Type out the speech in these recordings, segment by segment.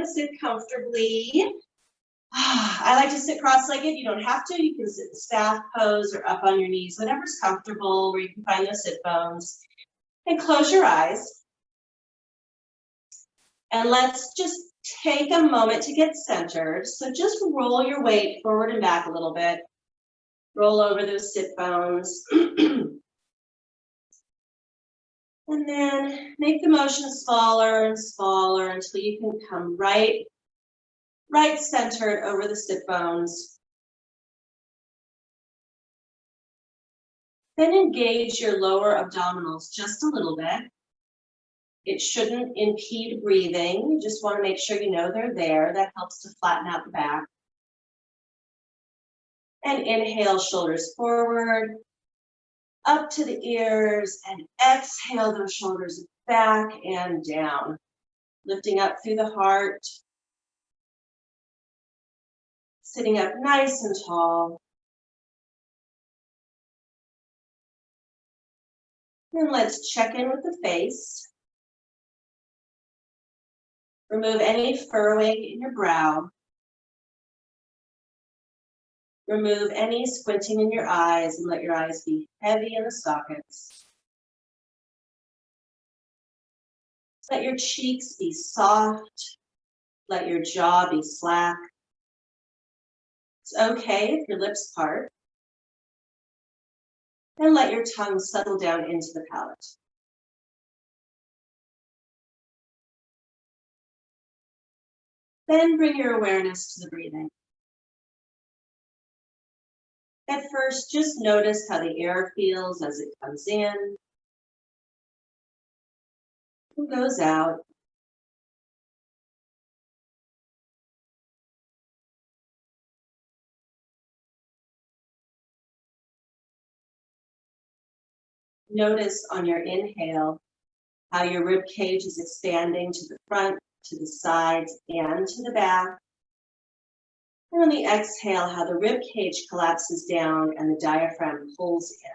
and sit comfortably. I like to sit cross-legged. You don't have to. You can sit in staff pose or up on your knees, whatever's comfortable, where you can find those sit bones. And close your eyes. And let's just take a moment to get centered. So just roll your weight forward and back a little bit. Roll over those sit bones. And then make the motion smaller and smaller until you can come right centered over the sit bones. Then engage your lower abdominals just a little bit. It shouldn't impede breathing. You just want to make sure you know they're there. That helps to flatten out the back. And inhale, shoulders forward, up to the ears, and exhale those shoulders back and down. Lifting up through the heart. Sitting up nice and tall. And let's check in with the face. Remove any furrowing in your brow. Remove any squinting in your eyes and let your eyes be heavy in the sockets. Let your cheeks be soft. Let your jaw be slack. It's okay if your lips part. And let your tongue settle down into the palate. Then bring your awareness to the breathing. At first, just notice how the air feels as it comes in and goes out. Notice on your inhale how your rib cage is expanding to the front, to the sides, and to the back. And on the exhale, how the rib cage collapses down and the diaphragm pulls in.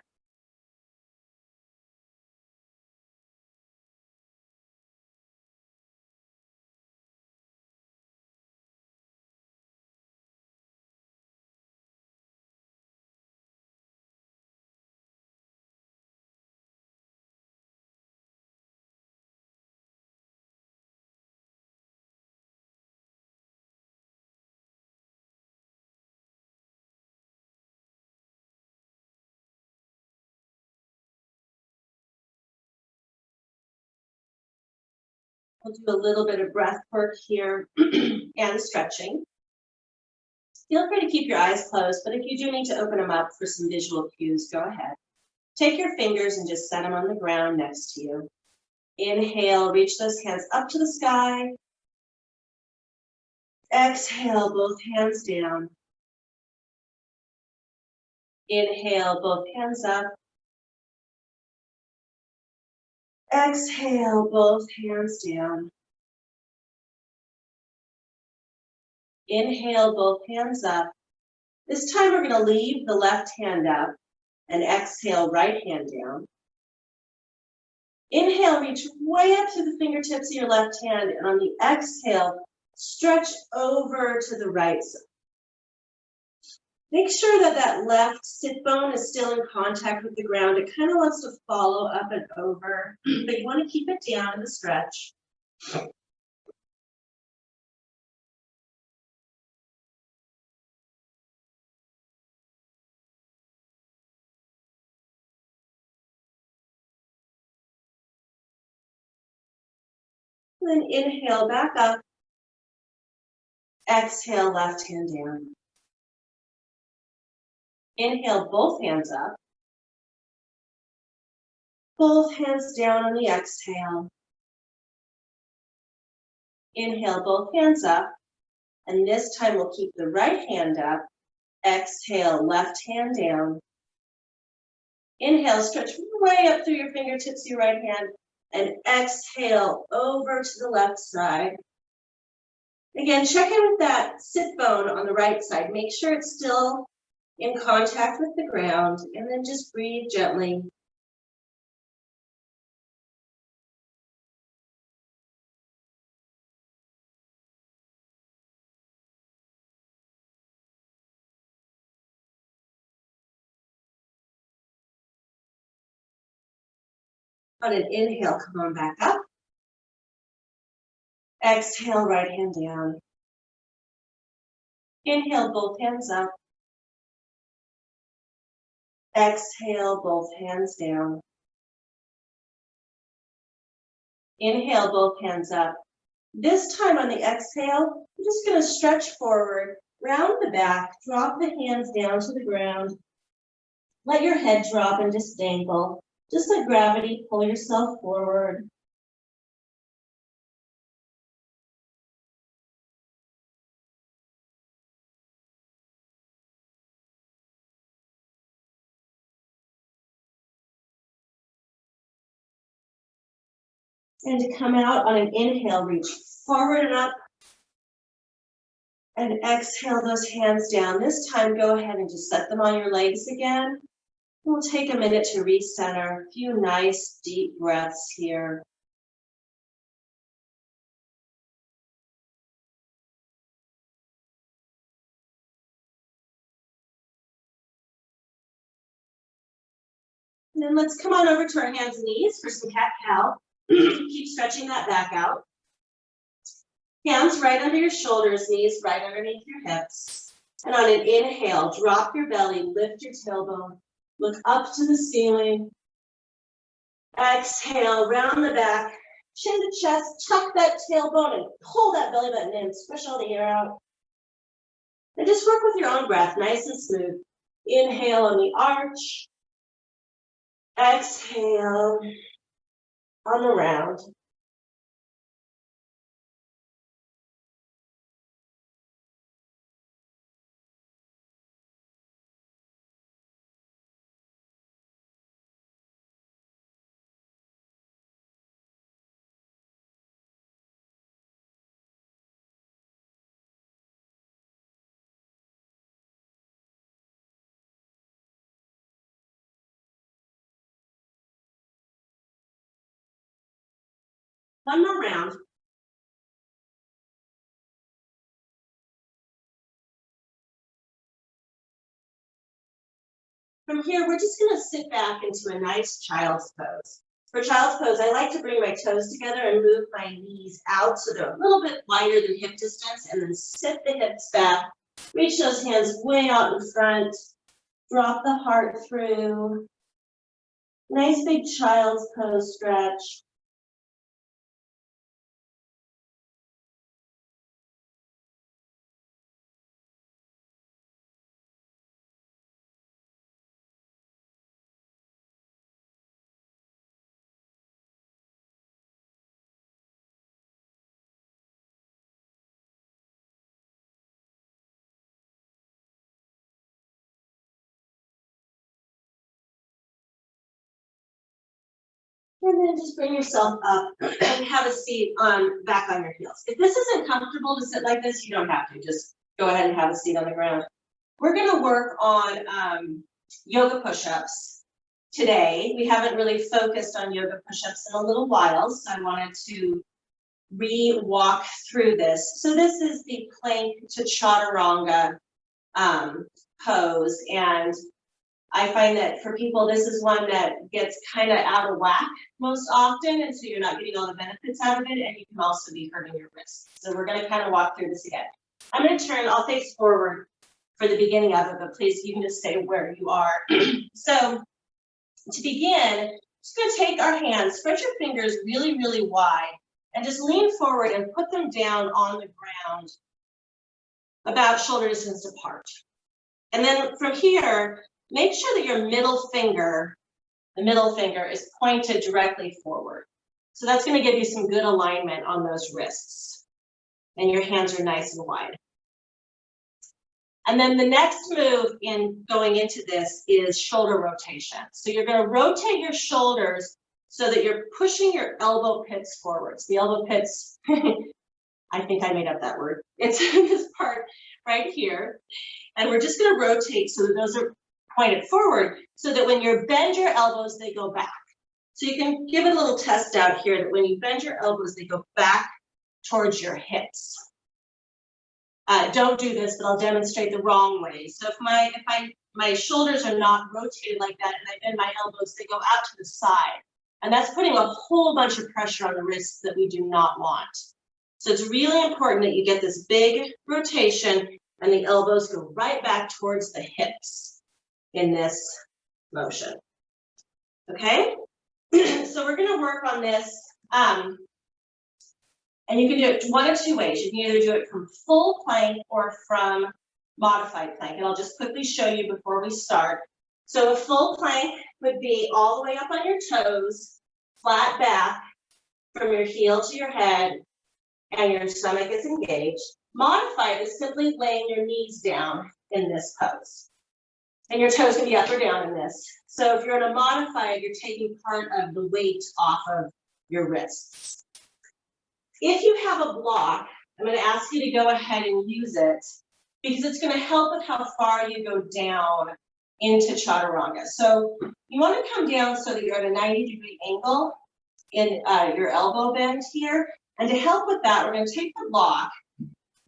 We'll do a little bit of breath work here and stretching. Feel free to keep your eyes closed, but if you do need to open them up for some visual cues, go ahead. Take your fingers and just set them on the ground next to you. Inhale, reach those hands up to the sky. Exhale, both hands down. Inhale, both hands up. Exhale, both hands down. Inhale, both hands up. This time we're going to leave the left hand up and exhale, right hand down. Inhale, reach way up to the fingertips of your left hand, and on the exhale, stretch over to the right side. Make sure that that left sit bone is still in contact with the ground. It kind of wants to follow up and over, but you want to keep it down in the stretch. Then inhale back up. Exhale, left hand down. Inhale, both hands up. Both hands down on the exhale. Inhale, both hands up. And this time we'll keep the right hand up. Exhale, left hand down. Inhale, stretch way up through your fingertips of your right hand. And exhale, over to the left side. Again, check in with that sit bone on the right side. Make sure it's still in contact with the ground, and then just breathe gently. On an inhale, come on back up. Exhale, right hand down. Inhale, both hands up. Exhale, both hands down. Inhale, both hands up. This time on the exhale, I'm just going to stretch forward, round the back, drop the hands down to the ground. Let your head drop and just dangle. Just let gravity pull yourself forward. And to come out on an inhale, reach forward and up. And exhale those hands down. This time, go ahead and just set them on your legs again. We'll take a minute to recenter. A few nice deep breaths here. And then let's come on over to our hands and knees for some cat-cow. Keep stretching that back out. Hands right under your shoulders, knees right underneath your hips. And on an inhale, drop your belly, lift your tailbone, look up to the ceiling. Exhale, round the back, chin to chest, tuck that tailbone and pull that belly button in, squish all the air out. And just work with your own breath, nice and smooth. Inhale on the arch. Exhale on the round. One more round. From here, we're just going to sit back into a nice child's pose. For child's pose, I like to bring my toes together and move my knees out so they're a little bit wider than hip distance, and then sit the hips back. Reach those hands way out in front. Drop the heart through. Nice big child's pose stretch. And then just bring yourself up and have a seat back on your heels. If this isn't comfortable to sit like this, you don't have to. Just go ahead and have a seat on the ground. We're going to work on yoga push-ups today. We haven't really focused on yoga push-ups in a little while, so I wanted to re-walk through this. So this is the plank to chaturanga pose, and I find that for people, this is one that gets kind of out of whack most often, and so you're not getting all the benefits out of it, and you can also be hurting your wrists. So we're going to kind of walk through this again. I'm going to turn, I'll face forward for the beginning of it, but please, you can just stay where you are. So to begin, just going to take our hands, spread your fingers really, really wide, and just lean forward and put them down on the ground about shoulder distance apart. And then from here, make sure that your middle finger, the middle finger, is pointed directly forward. So that's going to give you some good alignment on those wrists. And your hands are nice and wide. And then the next move in going into this is shoulder rotation. So you're going to rotate your shoulders so that you're pushing your elbow pits forwards. The elbow pits, I think I made up that word. It's this part right here. And we're just going to rotate so that those are pointed forward so that when you bend your elbows, they go back. So you can give it a little test out here that when you bend your elbows, they go back towards your hips. Don't do this, but I'll demonstrate the wrong way. So if my shoulders are not rotated like that and I bend my elbows, they go out to the side. And that's putting a whole bunch of pressure on the wrists that we do not want. So it's really important that you get this big rotation and the elbows go right back towards the hips in this motion. Okay? So we're going to work on this. And you can do it one of two ways. You can either do it from full plank or from modified plank. And I'll just quickly show you before we start. So a full plank would be all the way up on your toes, flat back from your heel to your head, and your stomach is engaged. Modified is simply laying your knees down in this pose. And your toes can be up or down in this. So if you're in a modified, you're taking part of the weight off of your wrists. If you have a block, I'm going to ask you to go ahead and use it because it's going to help with how far you go down into Chaturanga. So you want to come down so that you're at a 90-degree angle in your elbow bend here. And to help with that, we're going to take the block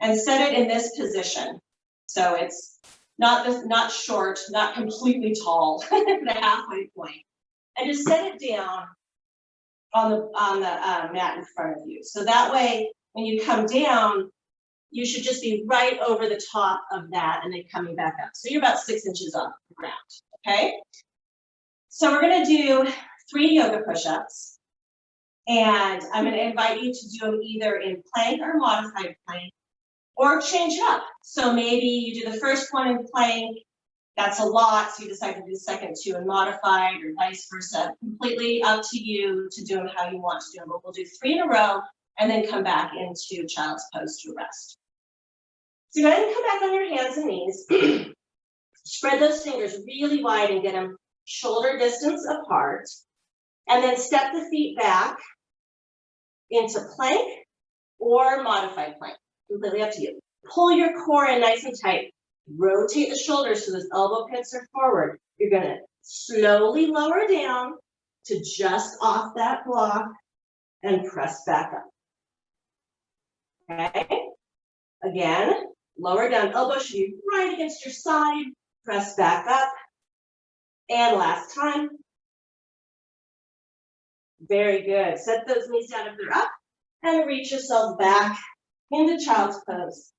and set it in this position. So it's not short, not completely tall, the halfway point. And just set it down on the mat in front of you. So that way, when you come down, you should just be right over the top of that and then coming back up. So you're about 6 inches off the ground, okay? So we're gonna do 3 yoga push-ups. And I'm gonna invite you to do them either in plank or modified plank, or change it up. So maybe you do the first one in plank, that's a lot, so you decide to do the second 2 in modified, or vice versa. Completely up to you to do them how you want to do them, but we'll do 3 in a row, and then come back into child's pose to rest. So go ahead and come back on your hands and knees. Spread those fingers really wide and get them shoulder distance apart. And then step the feet back into plank or modified plank. Completely up to you. Pull your core in nice and tight. Rotate the shoulders so those elbow pits are forward. You're going to slowly lower down to just off that block and press back up. Okay? Again, lower down. Elbow should be right against your side. Press back up. And last time. Very good. Set those knees down if they're up and reach yourself back into child's pose.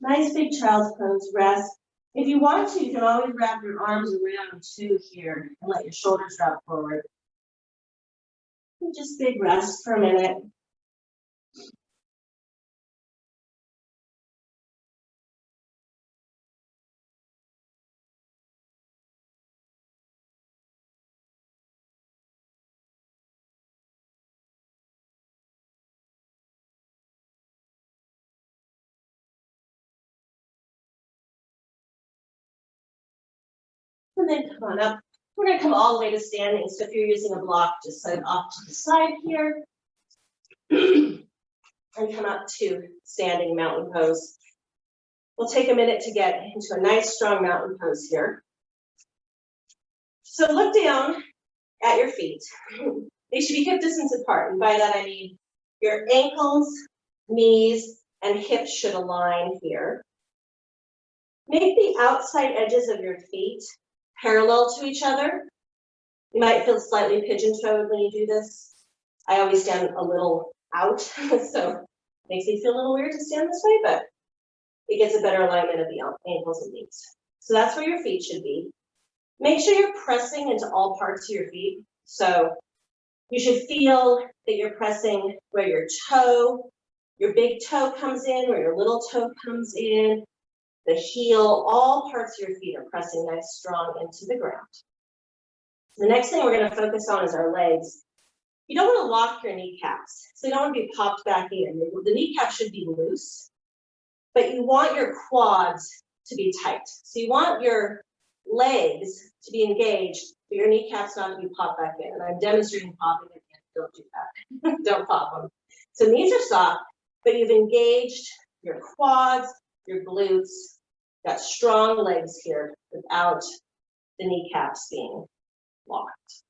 Nice big child's pose, rest. If you want to, you can always wrap your arms around too here and let your shoulders drop forward. And just big rest for a minute. And then come on up. We're going to come all the way to standing. So if you're using a block, just set it off to the side here. And come up to standing mountain pose. We'll take a minute to get into a nice strong mountain pose here. So look down at your feet. They should be hip distance apart. And by that I mean your ankles, knees, and hips should align here. Make the outside edges of your feet parallel to each other. You might feel slightly pigeon-toed when you do this. I always stand a little out, so it makes me feel a little weird to stand this way, but it gets a better alignment of the ankles and knees. So that's where your feet should be. Make sure you're pressing into all parts of your feet. So you should feel that you're pressing where your big toe comes in, where your little toe comes in, the heel, all parts of your feet are pressing nice, strong into the ground. The next thing we're going to focus on is our legs. You don't want to lock your kneecaps, so you don't want to be popped back in. The kneecap should be loose, but you want your quads to be tight. So you want your legs to be engaged, but your kneecaps not to be popped back in. And I'm demonstrating popping again. Don't do that. Don't pop them. So knees are soft, but you've engaged your quads, your glutes, got strong legs here without the kneecaps being locked.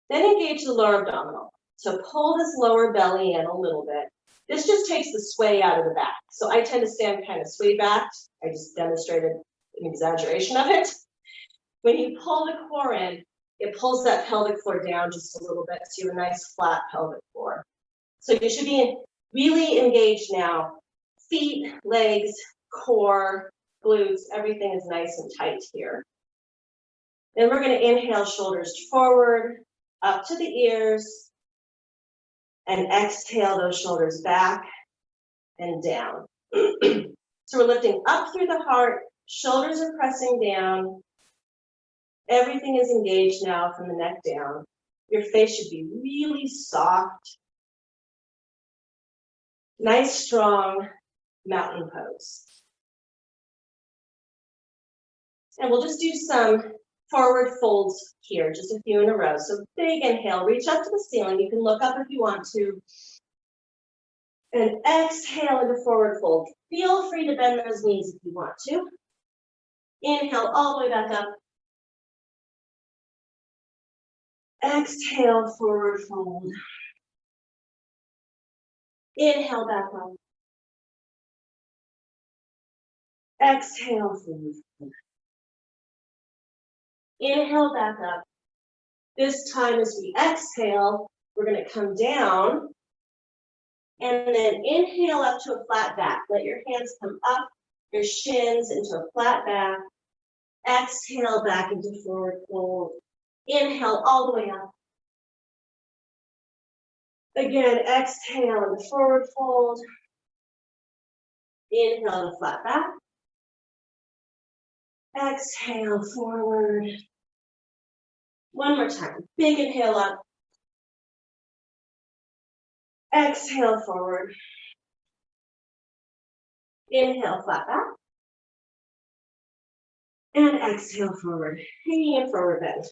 Then engage the lower abdominal. So pull this lower belly in a little bit. This just takes the sway out of the back. So I tend to stand kind of sway back. I just demonstrated an exaggeration of it. When you pull the core in, it pulls that pelvic floor down just a little bit, so you have a nice flat pelvic floor. So you should be really engaged now. Feet, legs, core, glutes, everything is nice and tight here. Then we're going to inhale, shoulders forward, up to the ears, and exhale those shoulders back and down. So we're lifting up through the heart, shoulders are pressing down. Everything is engaged now from the neck down. Your face should be really soft. Nice, strong mountain pose. And we'll just do some forward folds here, just a few in a row. So big inhale, reach up to the ceiling. You can look up if you want to. And exhale into forward fold. Feel free to bend those knees if you want to. Inhale all the way back up. Exhale, forward fold. Inhale, back up. Exhale, forward fold. Inhale, back up. This time as we exhale, we're going to come down and then inhale up to a flat back. Let your hands come up, your shins into a flat back. Exhale back into forward fold. Inhale all the way up. Again, exhale into forward fold. Inhale to flat back. Exhale forward. One more time. Big inhale up. Exhale forward. Inhale flat back. And exhale forward. Hanging in forward bend.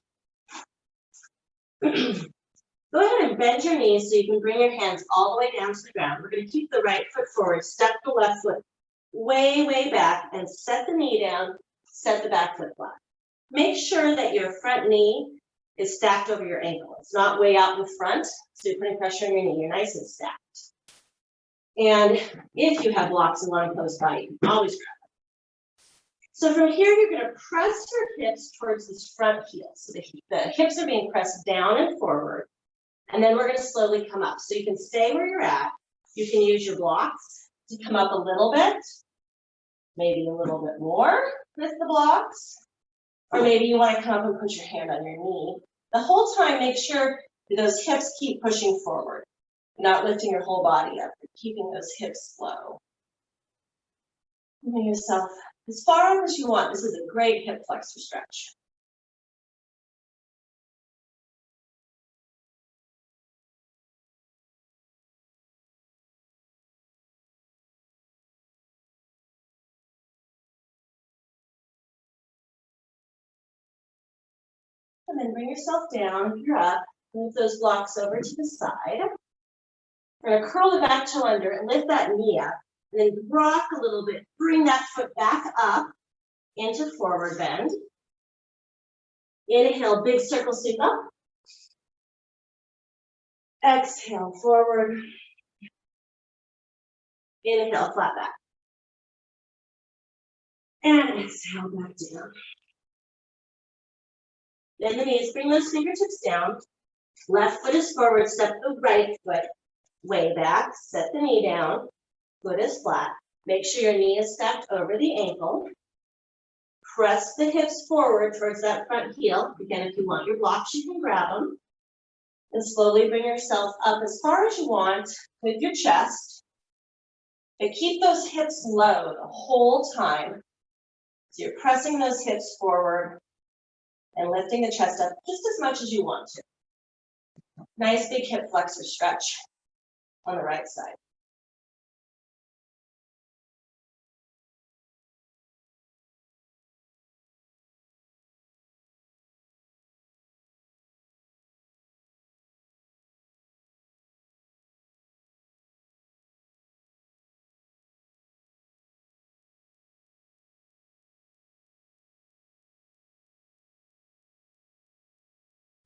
Go ahead and bend your knees so you can bring your hands all the way down to the ground. We're going to keep the right foot forward, step the left foot way, way back, and set the knee down, set the back foot flat. Make sure that your front knee is stacked over your ankle. It's not way out in front, so you're putting pressure on your knee. You're nice and stacked. And if you have blocks along close by, you can always grab them. So from here, you're going to press your hips towards this front heel. So the hips are being pressed down and forward. And then we're going to slowly come up. So you can stay where you're at. You can use your blocks to come up a little bit, maybe a little bit more with the blocks. Or maybe you want to come up and put your hand on your knee. The whole time, make sure that those hips keep pushing forward. Not lifting your whole body up, but keeping those hips low. Bring yourself as far up as you want. This is a great hip flexor stretch. And then bring yourself down. If you're up, move those blocks over to the side. We're going to curl the back toe under and lift that knee up. And then rock a little bit. Bring that foot back up into forward bend. Inhale, big circle sweep up. Exhale, forward. Inhale, flat back. And exhale, back down. Bend the knees, bring those fingertips down. Left foot is forward, step the right foot way back. Set the knee down. Foot is flat. Make sure your knee is stacked over the ankle. Press the hips forward towards that front heel. Again, if you want your blocks, you can grab them. And slowly bring yourself up as far as you want with your chest. And keep those hips low the whole time. So you're pressing those hips forward and lifting the chest up just as much as you want to. Nice big hip flexor stretch on the right side.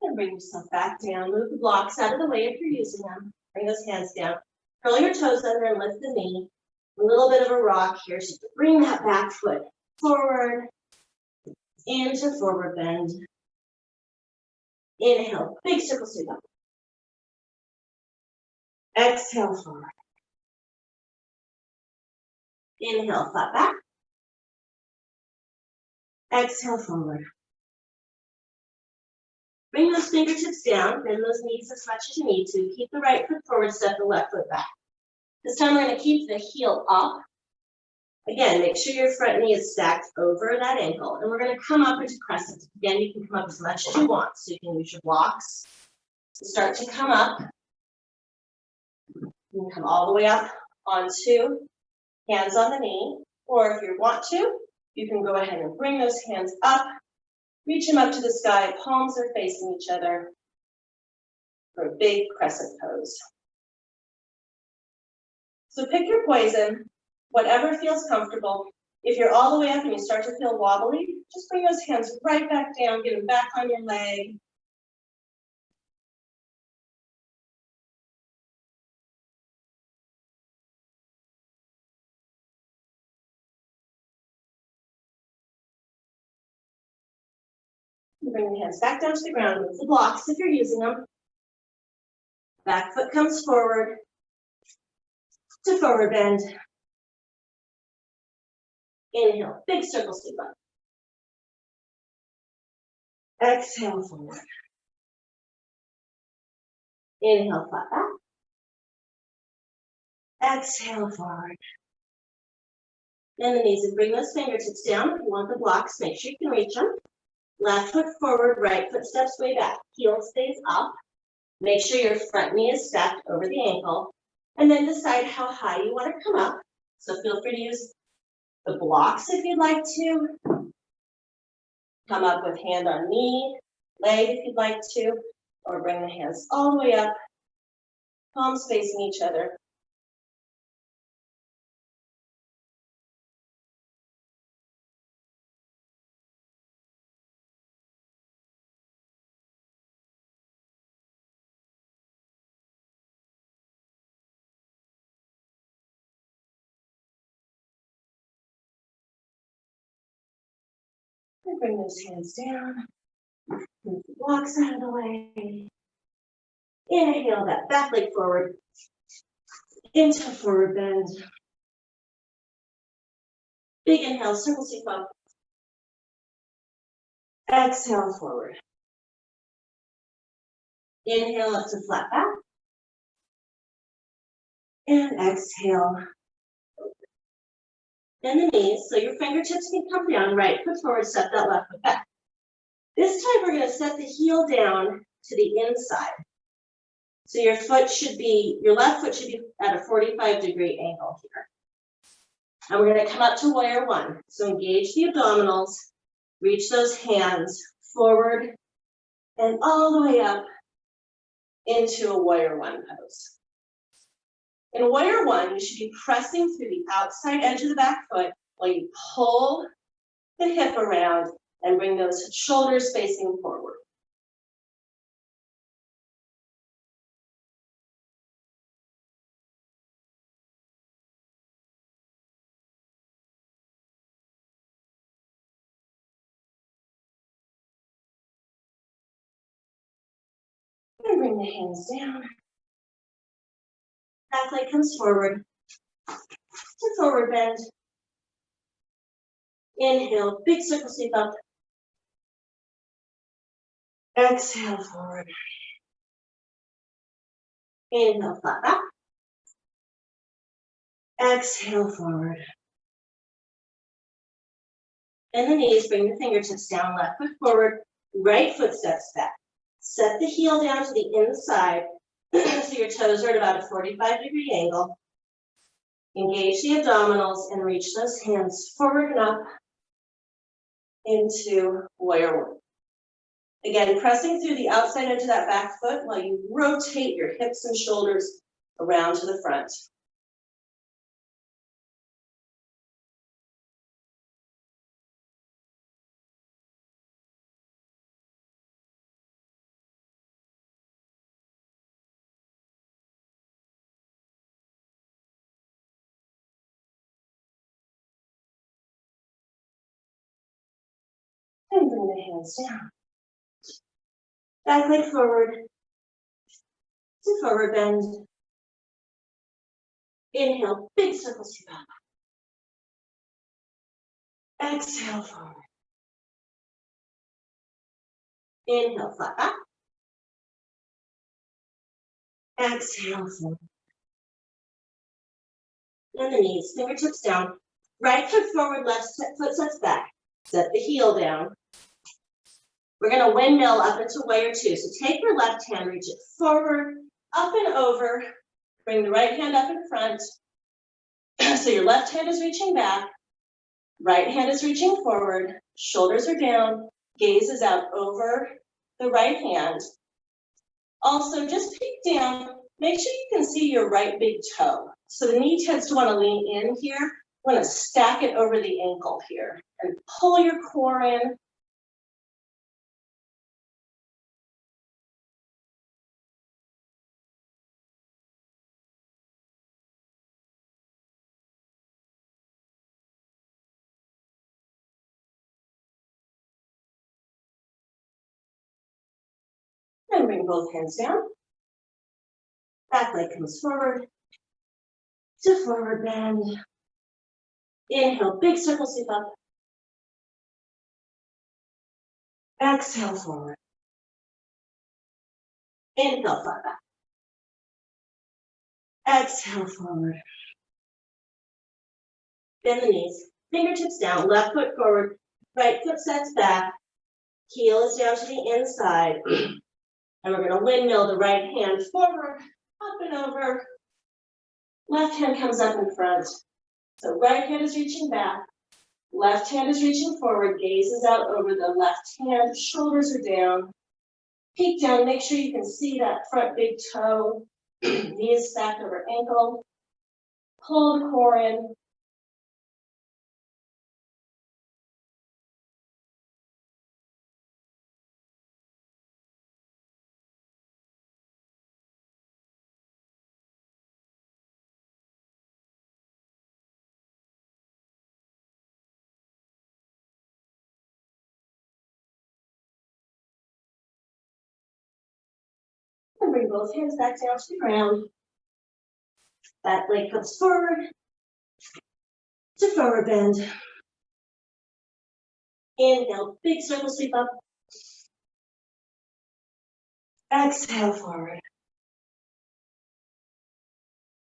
And bring yourself back down. Move the blocks out of the way if you're using them. Bring those hands down. Curl your toes under and lift the knee. A little bit of a rock here. So bring that back foot forward into forward bend. Inhale, big circle sweep up. Exhale, forward. Inhale, flat back. Exhale, forward. Bring those fingertips down, bend those knees as much as you need to. Keep the right foot forward, step the left foot back. This time we're going to keep the heel up. Again, make sure your front knee is stacked over that ankle. And we're going to come up into crescent. Again, you can come up as much as you want. So you can use your blocks to start to come up. You can come all the way up onto hands on the knee. Or if you want to, you can go ahead and bring those hands up. Reach them up to the sky. Palms are facing each other for a big crescent pose. So pick your poison, whatever feels comfortable. If you're all the way up and you start to feel wobbly, just bring those hands right back down, get them back on your leg. Bring the hands back down to the ground, move the blocks if you're using them. Back foot comes forward to forward bend. Inhale, big circle sweep up. Exhale, forward. Inhale, flat back. Exhale, forward. Bend the knees and bring those fingertips down. If you want the blocks, make sure you can reach them. Left foot forward, right foot steps way back. Heel stays up. Make sure your front knee is stacked over the ankle. And then decide how high you want to come up. So feel free to use the blocks if you'd like to. Come up with hand on knee, leg if you'd like to. Or bring the hands all the way up. Palms facing each other. And bring those hands down. Move the blocks out of the way. Inhale that back leg forward. Into forward bend. Big inhale, circle sweep up. Exhale forward. Inhale up to flat back. And exhale. Bend the knees so your fingertips can come down. Right foot forward, step that left foot back. This time we're going to set the heel down to the inside. So your left foot should be at a 45-degree angle here. And we're going to come up to warrior one. So engage the abdominals, reach those hands forward and all the way up into a warrior one pose. In warrior one, you should be pressing through the outside edge of the back foot while you pull the hip around and bring those shoulders facing forward. And bring the hands down. Back leg comes forward to forward bend. Inhale, big circle sweep up. Exhale forward. Inhale, flat back. Exhale forward. Bend the knees, bring the fingertips down, left foot forward, right foot steps back. Set the heel down to the inside so your toes are at about a 45-degree angle. Engage the abdominals and reach those hands forward and up into warrior one. Again, pressing through the outside edge of that back foot while you rotate your hips and shoulders around to the front. And bring the hands down. Back leg forward to forward bend. Inhale, big circle, scoop up. Exhale, forward. Inhale, flat back. Exhale, forward. And the knees, fingertips down. Right foot forward, left foot sets back. Set the heel down. We're going to windmill up into warrior two. So take your left hand, reach it forward, up and over. Bring the right hand up in front. So your left hand is reaching back. Right hand is reaching forward. Shoulders are down. Gaze is out over the right hand. Also, just peek down. Make sure you can see your right big toe. So the knee tends to want to lean in here. Want to stack it over the ankle here and pull your core in. And bring both hands down. Back leg comes forward to forward bend. Inhale, big circle, sweep up. Exhale, forward. Inhale, flat back. Exhale, forward. Bend the knees, fingertips down, left foot forward, right foot sets back, heel is down to the inside. And we're going to windmill the right hand forward, up and over. Left hand comes up in front. So right hand is reaching back. Left hand is reaching forward. Gaze is out over the left hand. Shoulders are down. Peek down. Make sure you can see that front big toe. Knee is stacked over ankle. Pull the core in. And bring both hands back down to the ground. Back leg comes forward to forward bend. Inhale, big circle sweep up. Exhale, forward.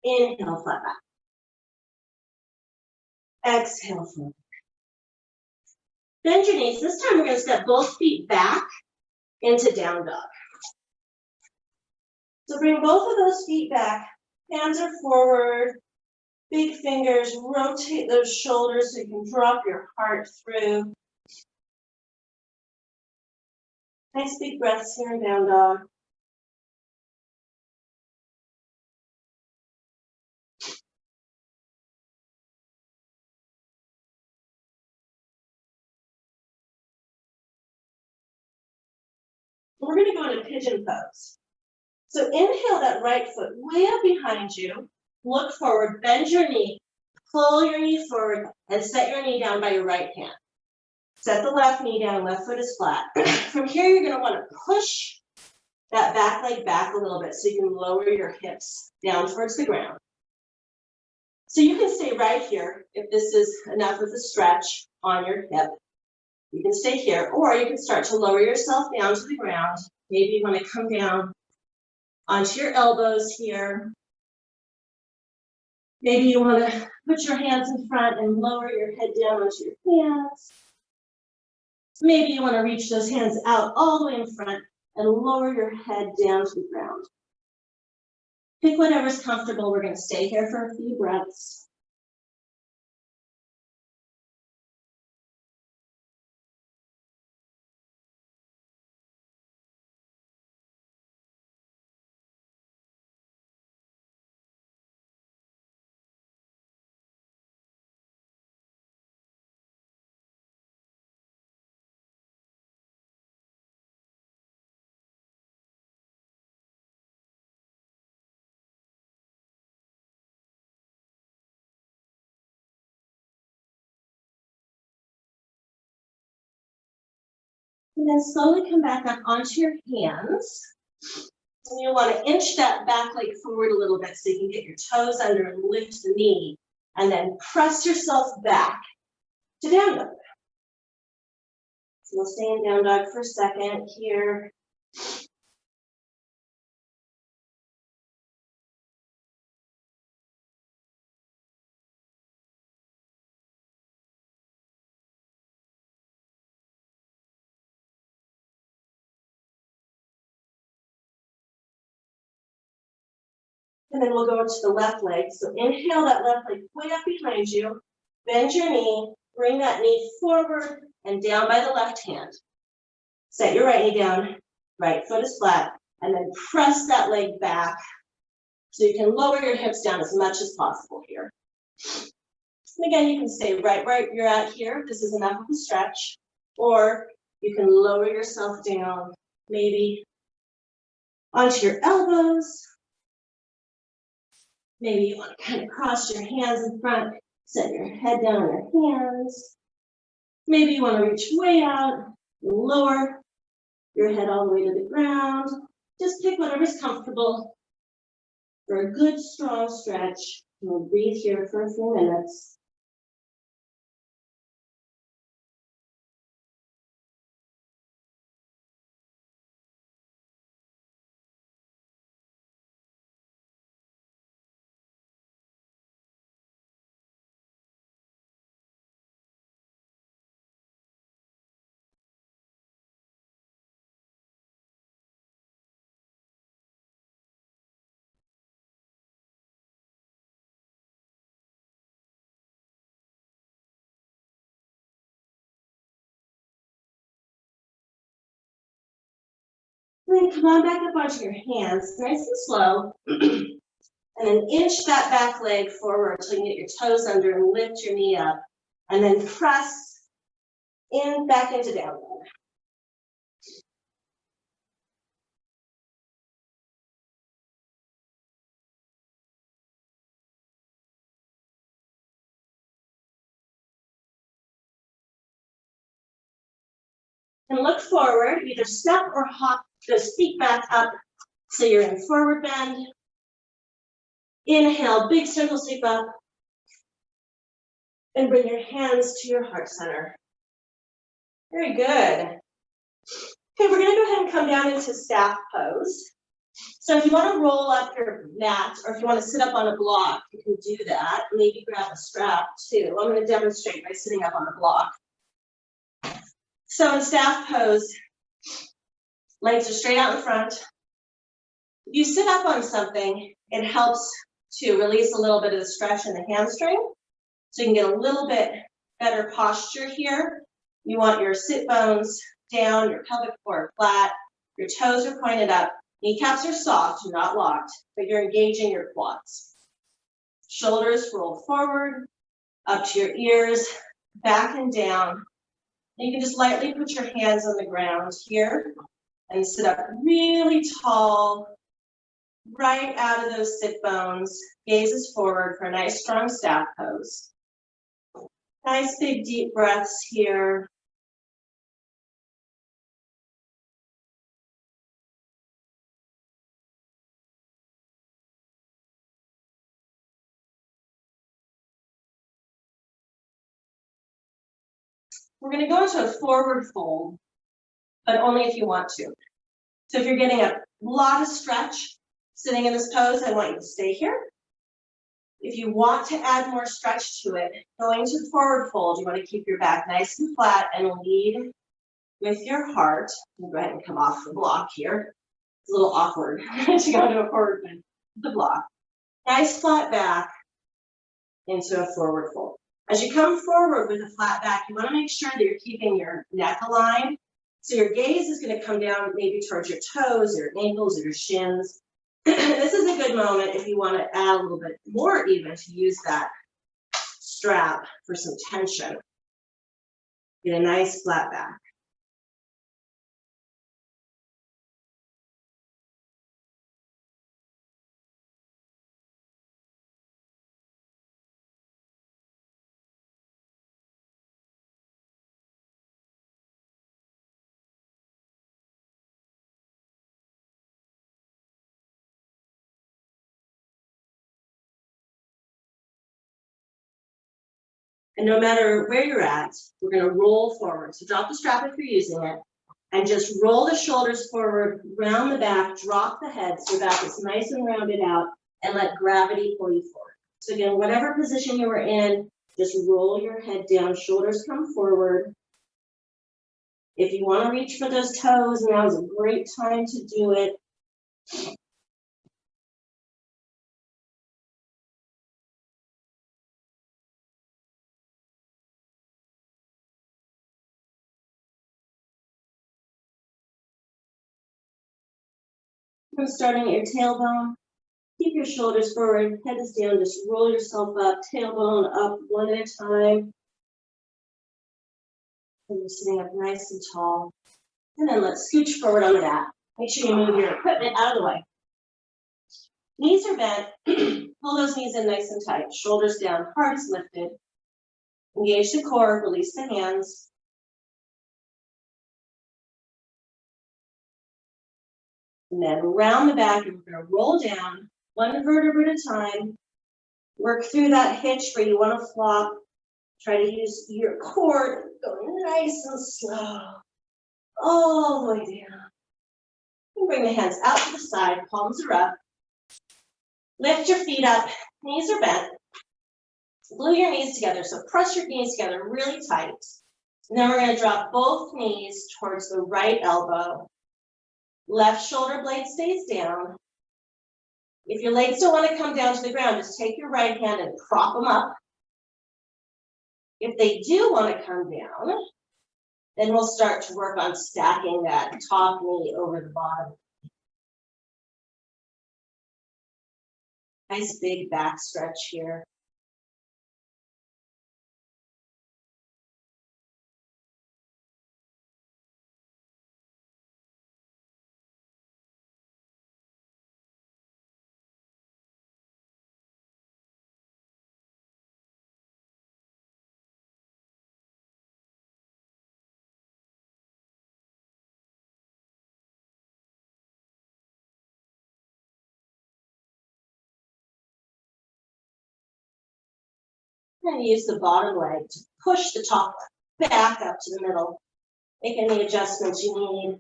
Inhale, flat back. Exhale, forward. Bend your knees. This time we're going to step both feet back into down dog. So bring both of those feet back. Hands are forward. Big fingers. Rotate those shoulders so you can drop your heart through. Nice big breaths here in down dog. We're going to go into pigeon pose. So inhale that right foot way up behind you. Look forward, bend your knee, pull your knee forward, and set your knee down by your right hand. Set the left knee down, left foot is flat. From here, you're going to want to push that back leg back a little bit so you can lower your hips down towards the ground. So you can stay right here if this is enough of a stretch on your hip. You can stay here, or you can start to lower yourself down to the ground. Maybe you want to come down onto your elbows here. Maybe you want to put your hands in front and lower your head down onto your hands. Maybe you want to reach those hands out all the way in front and lower your head down to the ground. Pick whatever's comfortable. We're going to stay here for a few breaths. And then slowly come back up onto your hands. And you'll want to inch that back leg forward a little bit so you can get your toes under and lift the knee. And then press yourself back to down dog. So we'll stay in down dog for a second here. And then we'll go into the left leg. So inhale that left leg way up behind you. Bend your knee, bring that knee forward and down by the left hand. Set your right knee down, right foot is flat, and then press that leg back so you can lower your hips down as much as possible here. And again, you can stay right where you're at here. This is enough of a stretch. Or you can lower yourself down, maybe onto your elbows. Maybe you want to kind of cross your hands in front, set your head down on your hands. Maybe you want to reach way out, lower your head all the way to the ground. Just pick whatever's comfortable for a good, strong stretch. We'll breathe here for a few minutes. Then come on back up onto your hands, nice and slow. And then inch that back leg forward until you get your toes under and lift your knee up. And then press in back into down dog. And look forward, either step or hop those feet back up so you're in forward bend. Inhale, big circle sweep up. And bring your hands to your heart center. Very good. Okay, we're gonna go ahead and come down into staff pose. So if you want to roll up your mat or if you want to sit up on a block, you can do that. Maybe grab a strap too. I'm going to demonstrate by sitting up on a block. So in staff pose, legs are straight out in front. If you sit up on something, it helps to release a little bit of the stretch in the hamstring. So you can get a little bit better posture here. You want your sit bones down, your pelvic floor flat, your toes are pointed up. Kneecaps are soft, not locked, but you're engaging your quads. Shoulders roll forward, up to your ears, back and down. And you can just lightly put your hands on the ground here and sit up really tall, right out of those sit bones. Gazes forward for a nice strong staff pose. Nice big deep breaths here. We're going to go into a forward fold, but only if you want to. So if you're getting a lot of stretch sitting in this pose, I want you to stay here. If you want to add more stretch to it, going to the forward fold, you want to keep your back nice and flat and lead with your heart. Go ahead and come off the block here. It's a little awkward to go into a forward bend with the block. Nice flat back into a forward fold. As you come forward with a flat back, you want to make sure that you're keeping your neck aligned. So your gaze is going to come down maybe towards your toes, your ankles, or your shins. This is a good moment if you want to add a little bit more even to use that strap for some tension. Get a nice flat back. And no matter where you're at, we're gonna roll forward. So drop the strap if you're using it, and just roll the shoulders forward, round the back, drop the head so your back is nice and rounded out, and let gravity pull you forward. So again, whatever position you were in, just roll your head down, shoulders come forward. If you want to reach for those toes, now is a great time to do it. From starting at your tailbone, keep your shoulders forward, head is down, just roll yourself up, tailbone up one at a time. And you're sitting up nice and tall. And then let's scooch forward on the mat. Make sure you move your equipment out of the way. Knees are bent. Pull those knees in nice and tight. Shoulders down, hearts lifted. Engage the core, release the hands. And then round the back, and we're going to roll down one vertebra at a time. Work through that hitch where you want to flop. Try to use your core, go nice and slow, all the way down. And bring the hands out to the side, palms are up. Lift your feet up, knees are bent. Glue your knees together, so press your knees together really tight. And then we're going to drop both knees towards the right elbow. Left shoulder blade stays down. If your legs don't want to come down to the ground, just take your right hand and prop them up. If they do want to come down, then we'll start to work on stacking that top knee over the bottom. Nice big back stretch here. And use the bottom leg to push the top leg back up to the middle. Make any adjustments you need.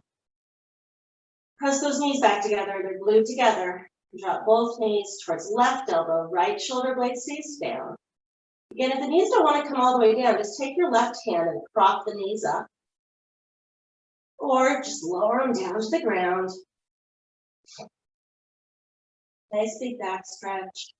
Press those knees back together, they're glued together. Drop both knees towards left elbow, right shoulder blade stays down. Again, if the knees don't want to come all the way down, just take your left hand and prop the knees up. Or just lower them down to the ground. Nice big back stretch.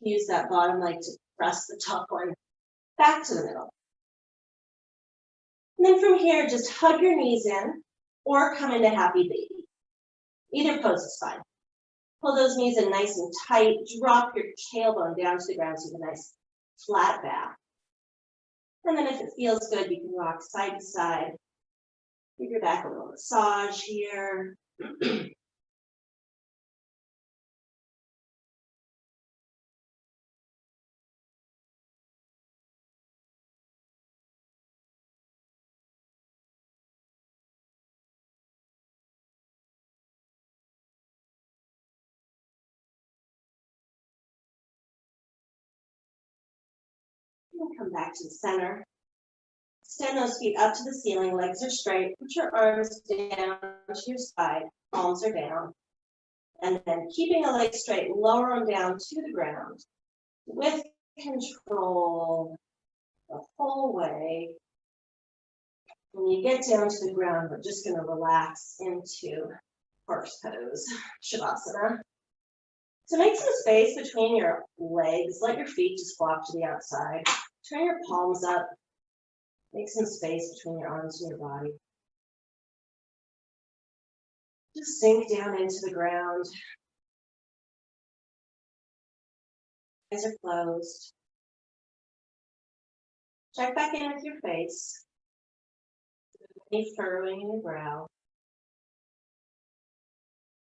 Use that bottom leg to press the top one back to the middle. And then from here, just hug your knees in or come into happy baby. Either pose is fine. Pull those knees in nice and tight. Drop your tailbone down to the ground so you have a nice flat back. And then if it feels good, you can rock side to side. Give your back a little massage here. And come back to the center. Extend those feet up to the ceiling, legs are straight. Put your arms down to your side, palms are down. And then keeping the legs straight, lower them down to the ground with control the whole way. When you get down to the ground, we're just going to relax into horse pose, Shavasana. So make some space between your legs. Let your feet just flop to the outside. Turn your palms up. Make some space between your arms and your body. Just sink down into the ground. Eyes are closed. Check back in with your face. Any furrowing in your brow.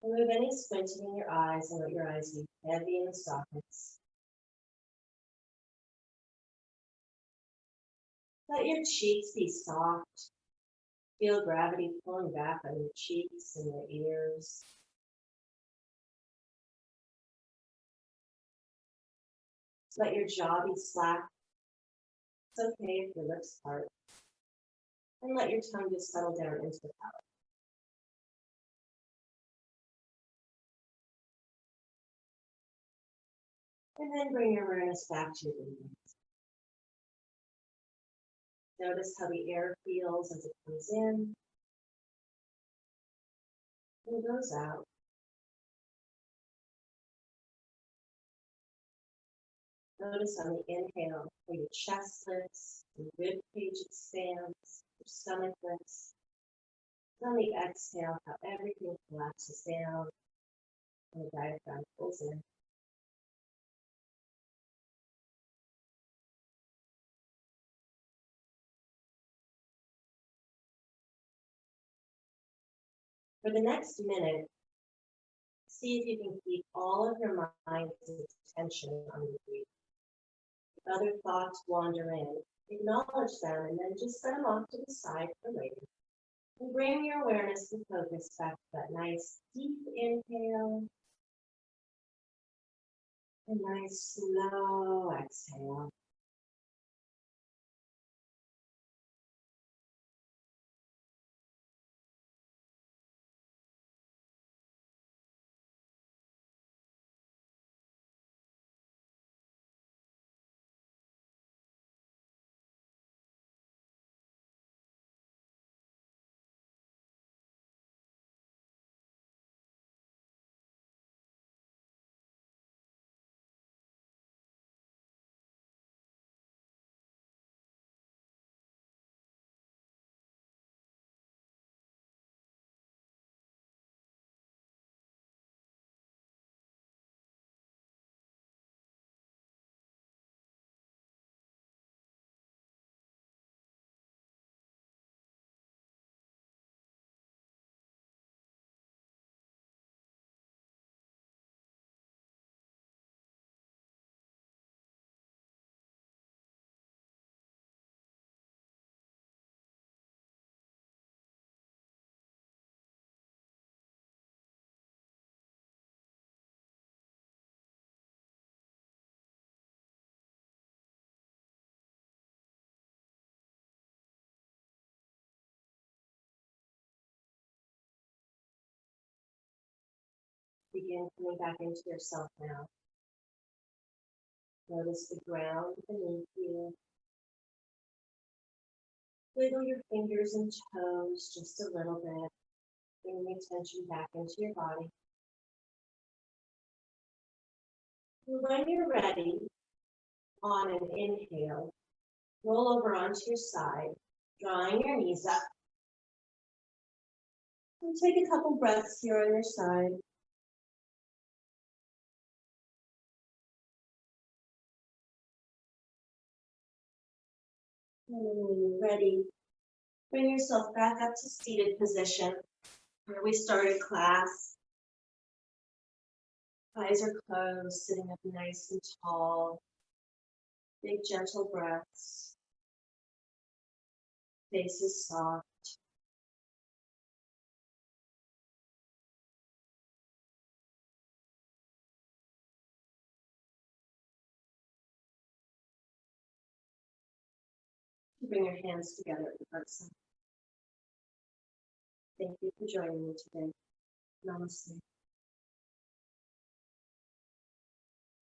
Remove any squinting in your eyes and let your eyes be heavy in the sockets. Let your cheeks be soft. Feel gravity pulling back on your cheeks and your ears. Let your jaw be slack. It's okay if your lips part. And let your tongue just settle down into the palate. And then bring your awareness back to your breathing. Notice how the air feels as it comes in and goes out. Notice on the inhale how your chest lifts, your rib cage expands, your stomach lifts. And on the exhale, how everything collapses down and the diaphragm pulls in. For the next minute, see if you can keep all of your mind's attention on your breathing. If other thoughts wander in, acknowledge them and then just set them off to the side for later. And bring your awareness and focus back to that nice deep inhale and nice slow exhale. Begin coming back into yourself now. Notice the ground beneath you. Wiggle your fingers and toes just a little bit, bringing attention back into your body. And when you're ready, on an inhale, roll over onto your side, drawing your knees up. And take a couple breaths here on your side. And then when you're ready, bring yourself back up to seated position where we started class. Eyes are closed, sitting up nice and tall. Big gentle breaths. Face is soft. Bring your hands together at the heart center. Thank you for joining me today. Namaste.